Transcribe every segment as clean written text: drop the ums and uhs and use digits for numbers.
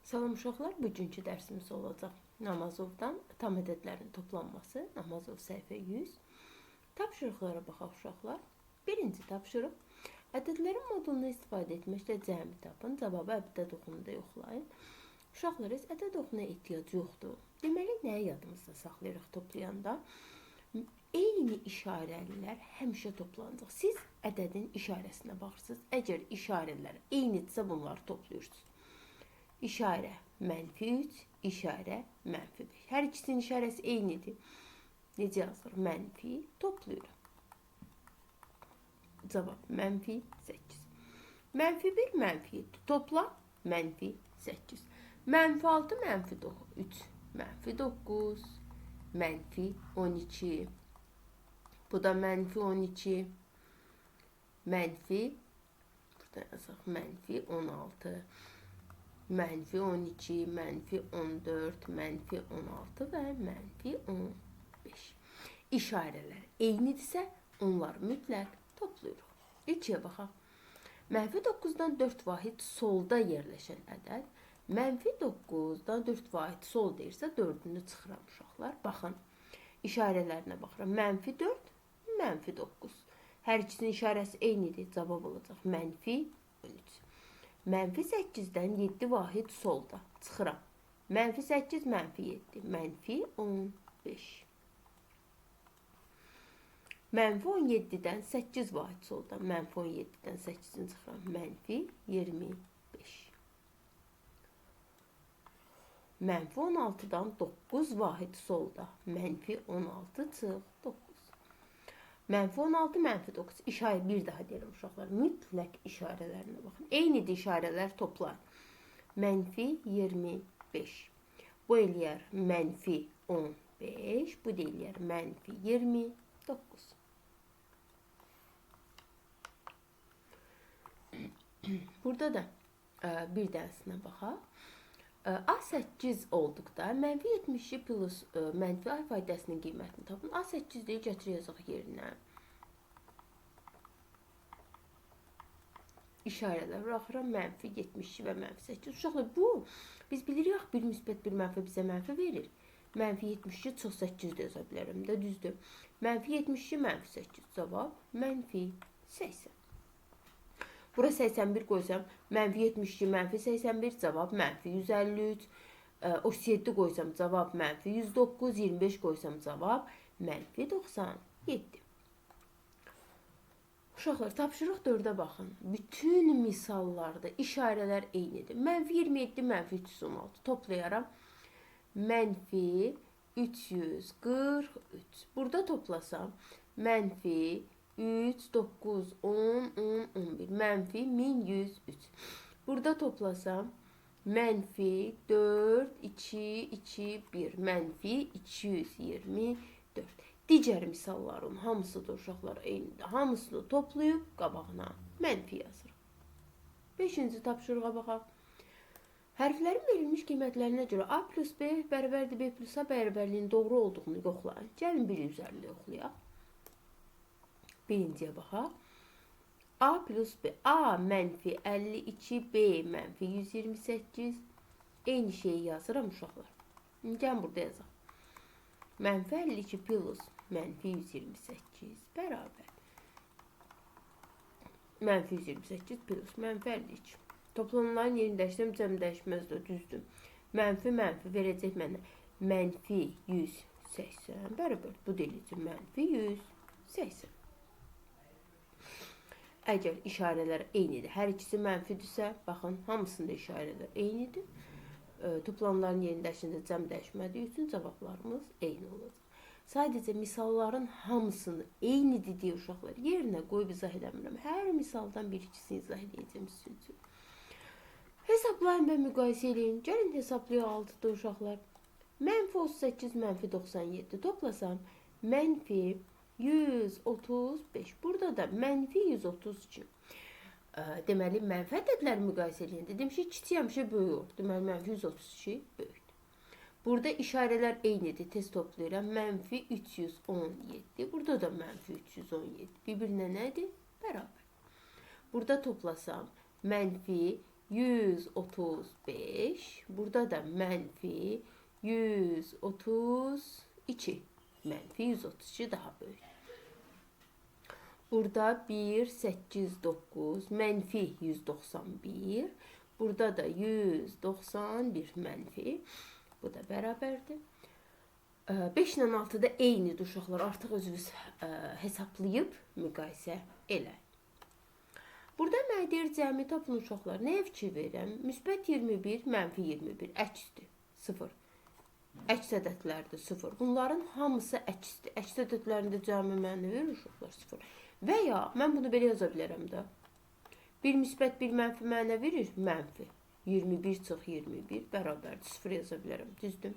Salam uşaqlar, bugünkü dərsimiz olacaq. Namazovdan tam ədədlərin toplanması, Namazov səhifə 100. Tapşırıqlara baxaq uşaqlar. Birinci tapşırıq. Ədədlərin modulunu istifadə etməklə cəmi tapın, cavabı ədəd oxununda yoxlayın. Uşaqlar, ədəd oxuna ehtiyac yoxdur. Deməli, nəyi yadımızda saxlayırıq toplayanda? Eyni işarəlilər həmişə toplanacaq. Siz ədədin işarəsinə baxırsınız. Əgər işarələr eynidirsə bunları toplayırsınız. İşarə -3, işarə -5. Hər ikisinin işarəsi eynidir. Necə yazılır? Mənfi toplayırıq. Cavab -8. -1, -7. Topla -8. -6, -3, -9, -12. Bu da -12. Burada yazaq -16. -12, -14, -16 və -15. İşarələr eynidirsə, onları mütləq toplayırıq. İkiyə baxaq. -9-dan 4 vahid solda yerləşən ədəd, -9-dan 4 vahid sol deyirsə, 4-ünü çıxıram uşaqlar. Baxın, işarələrinə baxıram. -4, -9. Hər ikisinin işarəsi eynidir. Cavab olacaq -13. -8-dən 7 vahid solda. Çıxıram. -8, -7, -15. -17-dən 8 vahid solda. -17-dən 8-ini çıxıram. -25. -16-dan 9 vahid solda. -16 çıx 9. -16, -9. İşarə bir daha deyirəm uşaqlar. Mütləq işarələrinə baxın. Eynidir işarələr toplayın. -25. Bu eləyər -15. Bu da eləyər -29. Burada da bir dənəsinə baxaq. A8 olduqda -72 plus -a ifadəsinin qiymətini tapın. A8 deyə gətir yazaq yerinə. İşarələr buraxıram. -72 və -8. Uşaqlar, bu biz bilirik bir müsbət bir mənfi bizə mənfi verir. -72 çox 8 də yaza bilərəm də, düzdür. -72, -8. Cavab -80. Bura 81 qoysam, -72, -81, cavab -153. 37 qoysam, cavab -109, 25 qoysam, cavab -97. Uşaqlar, tapşırıq 4-ə baxın. Bütün misallarda işarələr eynidir. -27, -316 toplayaram. -343. Burada toplasam, -3, 9, 10, 10, 11. -1103. Burada toplasam, -4, 2, 2, 1. -224. Digər misalların hamısı da uşaqlar eynidir. Hamısını toplayıb qabağına mənfi yazırıq. 5-ci tapşırığa baxaq. Hərflərin verilmiş qiymətlərinə görə A plus B bərabərdir B plus A bərabərliyin doğru olduğunu yoxlayın. Gəlin bir üzərində yoxlayaq. Birinciyə baxaq. A plus B. A -52, B -128. Eyni şeyi yazıram uşaqlar. Gəlin burada yazaq. -52 plus -128 bərabər. -128 plus -52. Toplananların yerini dəyişdirəm, cəm dəyişməzdir, düzdür. Mənfi verəcək mənə -180 bərabər. Bu deyici -180. Əgər işarələr eynidir, hər ikisi mənfidirsə, baxın, hamısında işarələr eynidir. Toplananların yerini dəyişdirəndə cəm dəyişmədiyi üçün cavablarımız eyni olacaq. Sadəcə misalların hamısını eynidir deyə uşaqlar yerinə qoyub izah edəmirəm. Hər misaldan bir ikisini izah edəcəm sizin üçün. Hesablayın və müqayisə edin. Gəlin hesablayaq 6-da uşaqlar. -38, -97 toplasam -135. Burada da -132. Deməli, mənfi ədədləri müqayisə edəndə demişik, kiçik həmişə böyük olur. Deməli, -132 böyükdür. Burada işarələr eynidir. Tez toplayıram. -317. Burada da -317. Bir-birinə nədir? Bərabər. Burada toplasam, -135 135. Burada da mənfi 132. Mənfi 132 daha böyük. Burada 1, 8, 9, mənfi 191. Burada da 191 mənfi. Bu da bərabərdir. 5 ilə 6 da eynidir uşaqlar. Artıq özünüz hesablayıb müqayisə elə. Burada mənə deyir cəmi tapın uşaqlar. Nəyə fikir verirəm? Müsbət 21, mənfi 21. Əksdir. 0. Əks ədədlərdir 0. Bunların hamısı əksdir. Əks ədədlərində cəmi mənə verir uşaqlar 0. Və ya mən bunu belə yaza bilərəm də. Bir müsbət, bir mənfi mənə verir. Mənfi. 21 çox 21 bərabərdir. 0 yaza bilərəm. Düzdür.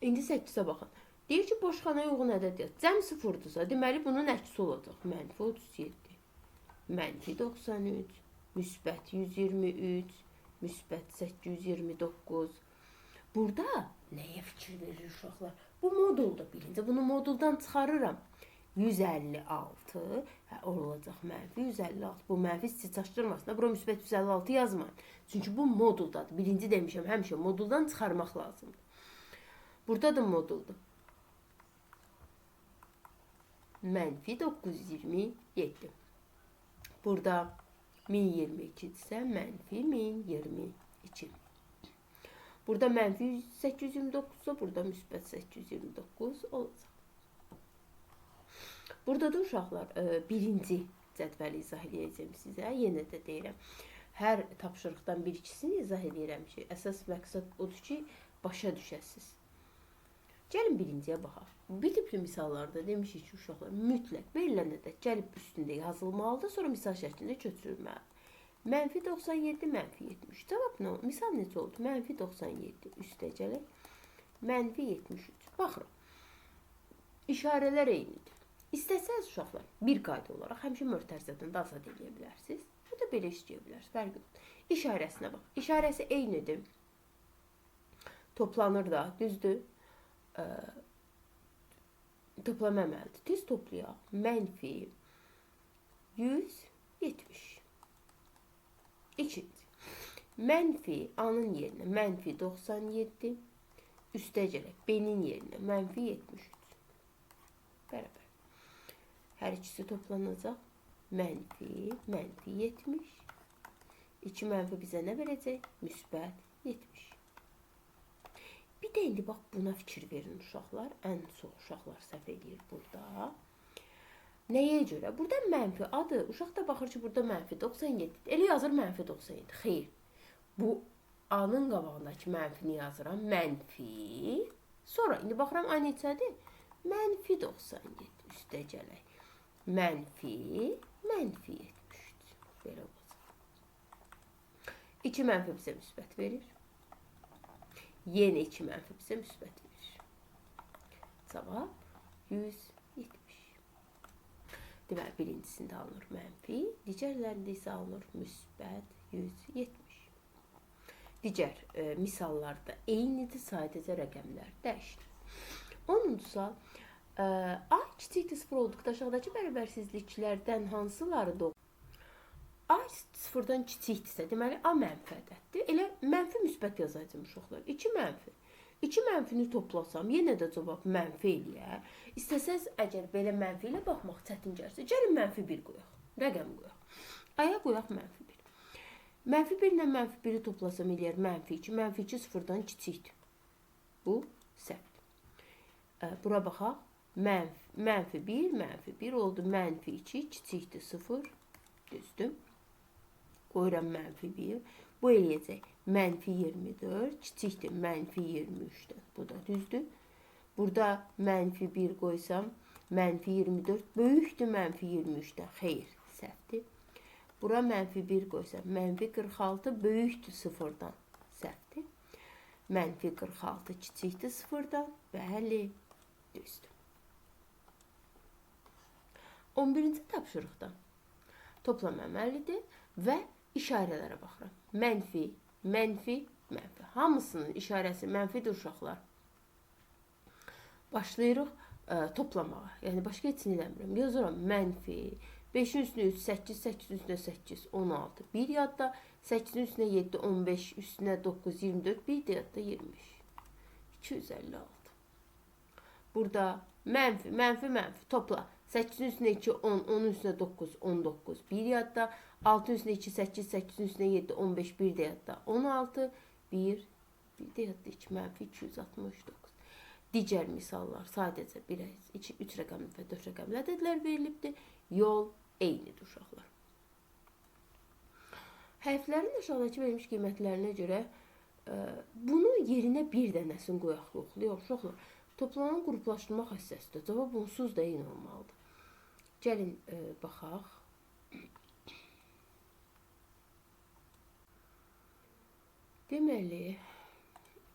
İndi 8-ə baxın. Deyir ki, boşxanaya uyğun ədəd yaz. Cəm 0-dırsa, deməli bunun əksi olacaq. Mənfi 37, mənfi 93, müsbət 123, müsbət 829. Burada nəyə fikir verir uşaqlar? Bu modulda birinci. Bunu moduldan çıxarıram. 156 olacaq mənfi 156. Bu mənfi sizi çaşdırmasın. Bura müsbət 156 yazmayın. Çünki bu moduldadır. Birinci demişəm, həmişə moduldan çıxarmaq lazımdır. Burada da moduldur. Mənfi 927. Burada 1022-dirsə, mənfi 1022. Burada mənfi 829-sa, burada müsbət 829 olacaq. Burada da uşaqlar birinci cədvəli izah edəcəm sizə. Yenə də deyirəm. Hər tapşırıqdan bir-ikisini izah edirəm ki, əsas məqsəd odur ki, başa düşəsiniz. Gəlin birinciyə baxaq. Bir tipli misallarda demişik ki, uşaqlar mütləq verilən ədəd gəlib üstündə yazılmalıdır, sonra misal şəklində köçürülməlidir. Mənfi 97, mənfi 70. Cavab nə oldu? Misal necə oldu? Mənfi 97 üstə gələk. Mənfi 73. Baxırıq. İşarələr eynidir. İstəsəz uşaqlar bir qayda olaraq həmişə mötərizədən də azad edə bilərsiniz. Bu da belə işləyə bilərsiniz. Fərqi yoxdur. İşarəsinə bax. İşarəsi eynidir. Toplanır da, düzdür. Toplama əməlidir. Tez toplayaq. Mənfi 170. İkinci. Mənfi A-nın yerinə mənfi 97. Üstə gələk. B-nin yerinə mənfi 73. Bərabər. Hər ikisi toplanacaq. Mənfi 70. 2 mənfi bizə nə verəcək? Müsbət 70. Bir də indi bax buna fikir verin uşaqlar. Ən çox uşaqlar səhv edir burada. Nəyə görə? Burada mənfi adı. Uşaq da baxır ki, burada mənfi 97. Elə yazır mənfi 97. Xeyr. Bu A-nın qabağındakı mənfini yazıram. Mənfi. Sonra indi baxıram A neçədir? Mənfi 97. Üstə gələk. Mənfi 73. Belə olacaq. 2 mənfi bizə müsbət verir. Yenə 2 mənfi bizə müsbət verir. Cavab 170. Deməli, birincisində alınır mənfi, digərlərində isə alınır müsbət 170. Digər misallarda eynidir, sadəcə rəqəmlər dəyişir. 10-cu sual. A kiçikdir 0 olduqda aşağıdakı bərabərsizliklərdən hansıları doğru? A sıfırdan kiçikdirsə, deməli A mənfi ədəddir. Elə mənfi müsbət yazacağım uşaqlar. 2 mənfi. 2 mənfini toplasam, yenə də cavab mənfi eləyər. İstəsəz, əgər belə mənfi ilə baxmaq çətin gəlsə, gəlin mənfi 1 qoyaq. Rəqəm qoyaq. A-ya qoyaq mənfi 1. Mənfi 1 ilə mənfi 1-i toplasam eləyər mənfi 2. Mənfi 2 sıfırdan kiçikdir. Bu səhvdir. Bura baxaq. Mənfi 1, mənfi 1 oldu. Mənfi 2 kiçikdir 0. Düzdür. Qoyuram mənfi 1. Bu eləyəcək. Mənfi 24 kiçikdir mənfi 23-dən. Bu da düzdür. Burada mənfi 1 qoysam, mənfi 24 böyükdür mənfi 23-dən. Xeyr, səhvdir. Bura mənfi 1 qoysam, mənfi 46 böyükdür 0-dan. Səhvdir. Mənfi 46 kiçikdir 0-dan. Bəli, düzdür. 11-ci tapşırıqda toplam əməlidir və işarələrə baxıram. Mənfi, mənfi, mənfi. Hamısının işarəsi mənfidir uşaqlar. Başlayırıq toplamağa. Yəni başqa heç nə eləmirəm. Yazıram mənfi, 5'in üstünə 3, 8, 8'in üstünə 8, 16. 1 yadda, 8'in üstünə 7, 15, üstünə 9, 24, 1 də yadda 23. 256. Burada mənfi, mənfi, mənfi topla. 8'in üstünə 2, 10, 10'un üstünə 9, 19. 1 yadda, 6'ın üstünə 2, 8, 8'in üstünə 7, 15, 1 də yadda 16, 1 də yadda 2, mənfi 269. Digər misallar sadəcə 1, 2, 3 rəqəmli və 4 rəqəmli ədədlər verilibdir. Yol eynidir uşaqlar. Hərflərin aşağıdakı verilmiş qiymətlərinə görə bunu yerinə bir dənəsini qoyaq yoxlayaq uşaqlar. Toplanan qruplaşdırma xassəsidir. Cavab onsuz da eyni olmalıdır. Gəlin baxaq. Deməli,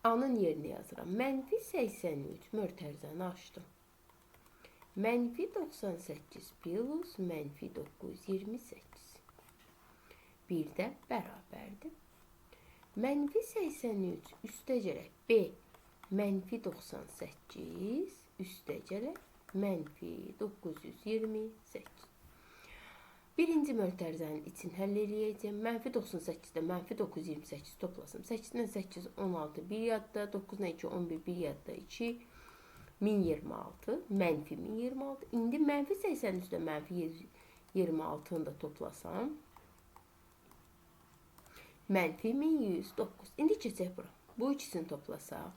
A-nın yerini yazıram. Mənfi 83 mötərizəni açdım. Mənfi 98 plus mənfi 928. Bir də bərabərdir. Mənfi 83 üstə gələk B mənfi 98 üstə gələk mənfi 928. Birinci mötərizənin için həll eləyəcəm. Mənfi 98-də mənfi 928 toplasam. 8-dən 8, 16, 1 yadda, 9-dan 2, 11, 1 yadda, 2, 1026, mənfi 1026. İndi mənfi 83-də mənfi 26-nı da toplasam. Mənfi 1109. İndi keçək bura. Bu ikisini toplasaq.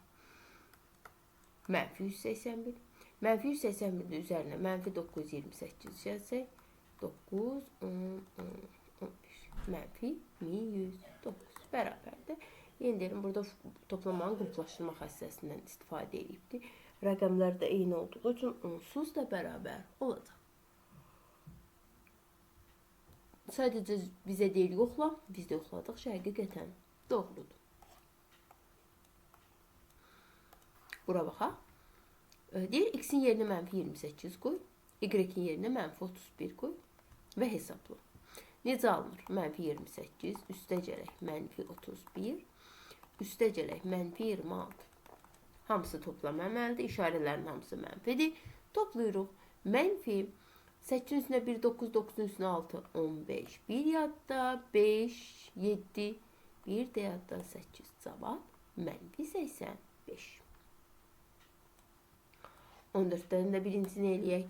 Mənfi 181. Mənfi 181-də üzərinə mənfi 928 gəlsək. 9, 10, 15. Mənfi 1109 bərabərdir. Yeni deyirəm, burada toplamanın qruplaşdırma xassəsindən istifadə edibdir. Rəqəmlər də eyni olduğu üçün onsuz da bərabər olacaq. Sadəcə bizə deyil yoxla, biz də yoxladıq, həqiqətən doğrudur. Bura baxaq. Deyir, x-in yerinə mənfi 28 qoy, y-in yerinə mənfi 31 qoy və hesabla. Necə alınır? Mənfi 28, üstə gələk mənfi 31, üstə gələk mənfi 26. Hamısı toplam əməldir, işarələrin hamısı mənfidir. Toplayırıq. Mənfi 8-in üstünə 1, 9, 9-un üstünə 6, 15. 1 yadda, 5, 7, 1 də yadda 8. Cavab mənfi 85. 14-dən də birincisini eləyək.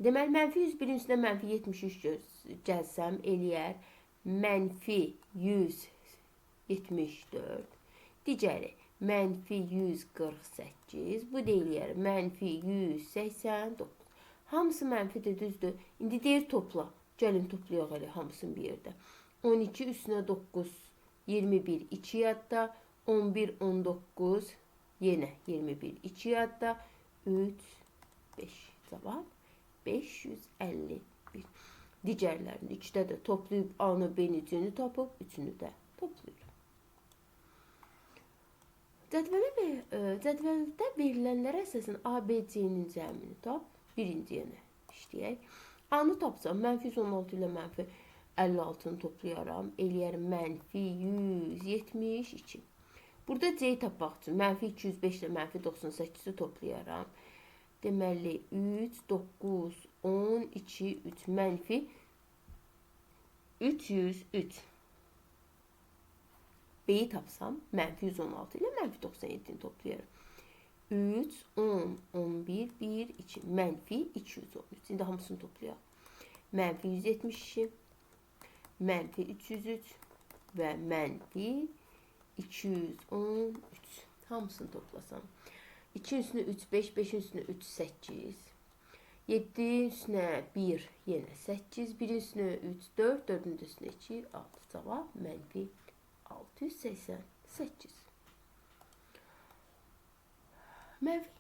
Deməli, mənfi 101-in üstünə mənfi 73 gəlsəm eləyər. Mənfi 174. Digəri mənfi 148. Bu deyilər mənfi 189. Hamısı mənfidir, düzdür. İndi deyir topla. Gəlin toplayaq elə hamısını bir yerdə. 12 üstünə 9, 21, 2 yadda. 11, 19, yenə 21, 2 yadda. 3, 5. Cavab 551. Digərlərini 2-də də toplayıb A-nı, B-ni, C-ni tapıb 3-ünü də toplayır. Cədvəldə verilənlərə əsasən A, B, C-nin cəmini tap. Birinci yenə işləyək. A-nı tapsam, mənfi 116 ilə mənfi 56-nı toplayaram. Eləyərəm mənfi 172. Burada C-yi tapmaq üçün mənfi 205 ilə mənfi 98-i toplayaram. Deməli, 3, 9, 10, 2, 3, mənfi 303. B-yi tapsam, mənfi 116 ilə mənfi 97-ni toplayarım. 3, 10, 11, 1, 2, mənfi 213. İndi hamısını toplayaq. Mənfi 172, mənfi 303 və mənfi 213. Hamısını toplasam. 2-in üstünə 3, 5, 5-in üstünə 3, 8. 7-in üstünə 1, yenə 8. 1-in üstünə 3, 4, 4-ün üstünə 2, 6. Cavab mənfi 688. Mənfi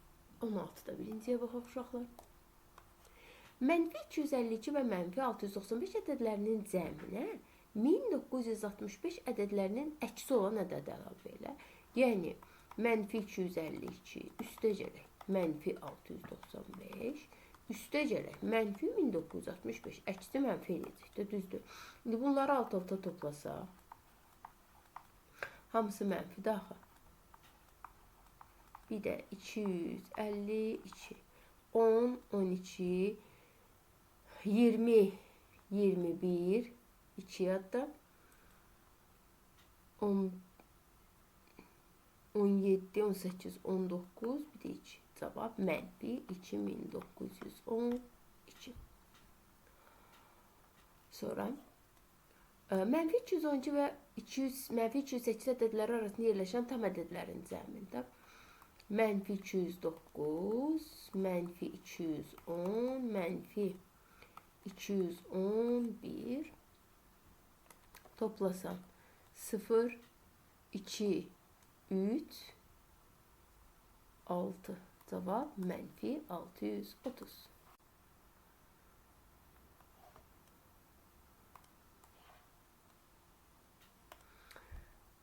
16-da birinciyə baxaq uşaqlar. Mənfi 252 və mənfi 695 ədədlərinin cəminə 1965 ədədlərinin əksi olan ədəd əlavə elə. Yəni, mənfi 252 üstə gələk mənfi 695, üstə gələk mənfi 1965, əksi mənfi eləyəcəkdir, düzdür. İndi bunları alt-alta toplasaq, hamısı mənfi daxil. Bir də 252, 10, 12, 20, 21, 2 yadda, 10, 17, 18, 19, bir de 2. Cavab mənfi 2912. Sonra mənfi 212 və mənfi 208 ədədləri arasında yerləşən tam ədədlərin cəmində mənfi 209, mənfi 210, mənfi 211 toplasan 0, 2, 3, 6. Cavab mənfi 630.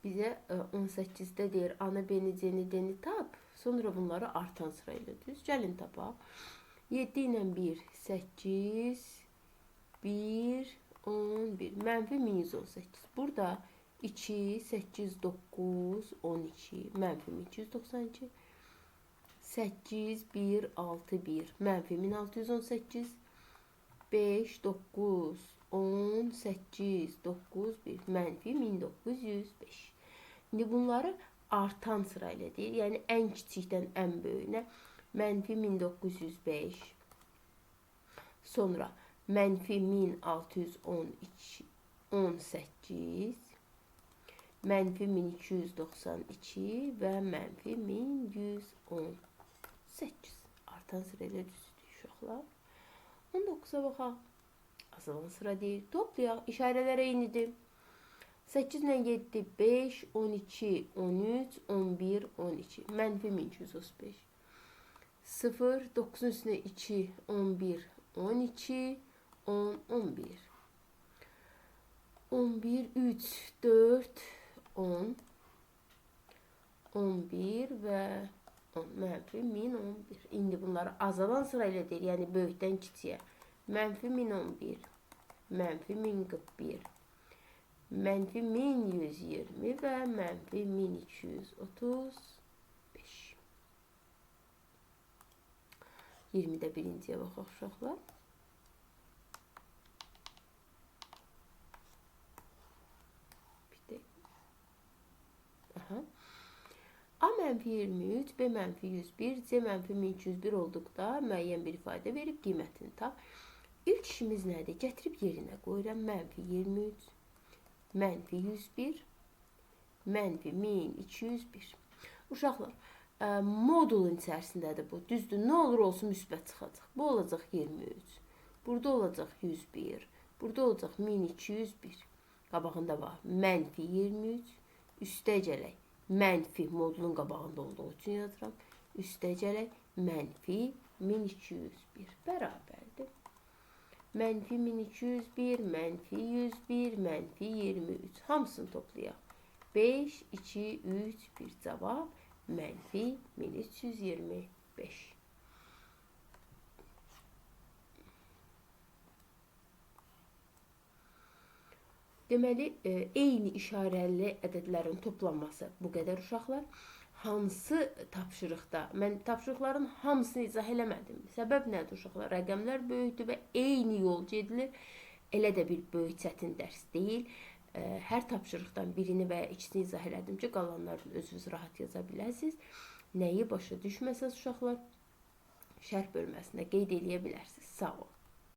Bize 18'de deyir ana beni, ceni, deni tap. Sonra bunları artan sırayla düz. Gəlin tapaq. 7 ilə 1, 8, 1, 11. Mənfi 1118. Burada 2, 8, 9, 12. Mənfi 1292. 8, 1, 6, 1. Mənfi 1618. 5, 9, 10, 8, 9, 1. Mənfi 1905. İndi bunları artan sırayla deyir. Yəni ən kiçikdən ən böyüyünə. Mənfi 1905. Sonra mənfi 1612, 18. Mənfi 1292 və mənfi 1118. Artan sırayla düzdür uşaqlar. 19'a baxaq. Azalan sıra deyir. Toplayaq. İşarələr eynidir. 8 ilə 7, 5, 12, 13, 11, 12. Mənfi 1235. 0, 9'un üstüne 2, 11, 12, 10, 11. 11, 3, 4, 10, 11 və 10. Mənfi 1011. İndi bunları azalan sırayla deyir. Yəni böyükdən kiçiyə. Mənfi 1011. Mənfi 1041. Mənfi 1120 və mənfi 1235. 20'də birinciyə baxaq uşaqlar. Aha. A mənfi 23, B mənfi 101, C mənfi 1201 olduqda müəyyən bir ifadə verib qiymətini tap. İlk işimiz nədir? Gətirib yerinə qoyuram. Mənfi 23, mənfi 101, mənfi 1201. Uşaqlar, modulun içərisindədir bu. Düzdür, nə olur olsun müsbət çıxacaq. Bu olacaq 23, burada olacaq 101, burada olacaq 1201. Qabağında var mənfi 23, üstə gələk. Mənfi modulun qabağında olduğu üçün yazıram. Üstə gələk mənfi 1201 bərabərdir. Mənfi 1201, mənfi 101, mənfi 23. Hamısını toplayaq. 5, 2, 3, 1 cavab mənfi 1325. Deməli, eyni işarəli ədədlərin toplanması bu qədər uşaqlar. Hansı tapşırıqda? Mən tapşırıqların hamısını izah eləmədim. Səbəb nədir uşaqlar? Rəqəmlər böyükdür və eyni yol gedilir. Elə də bir böyük çətin dərs deyil. Hər tapşırıqdan birini və ya ikisini izah elədim ki, qalanlarını özünüz rahat yaza biləsiniz. Nəyi başa düşməsəz uşaqlar, şərh bölməsində qeyd eləyə bilərsiniz. Sağ olun.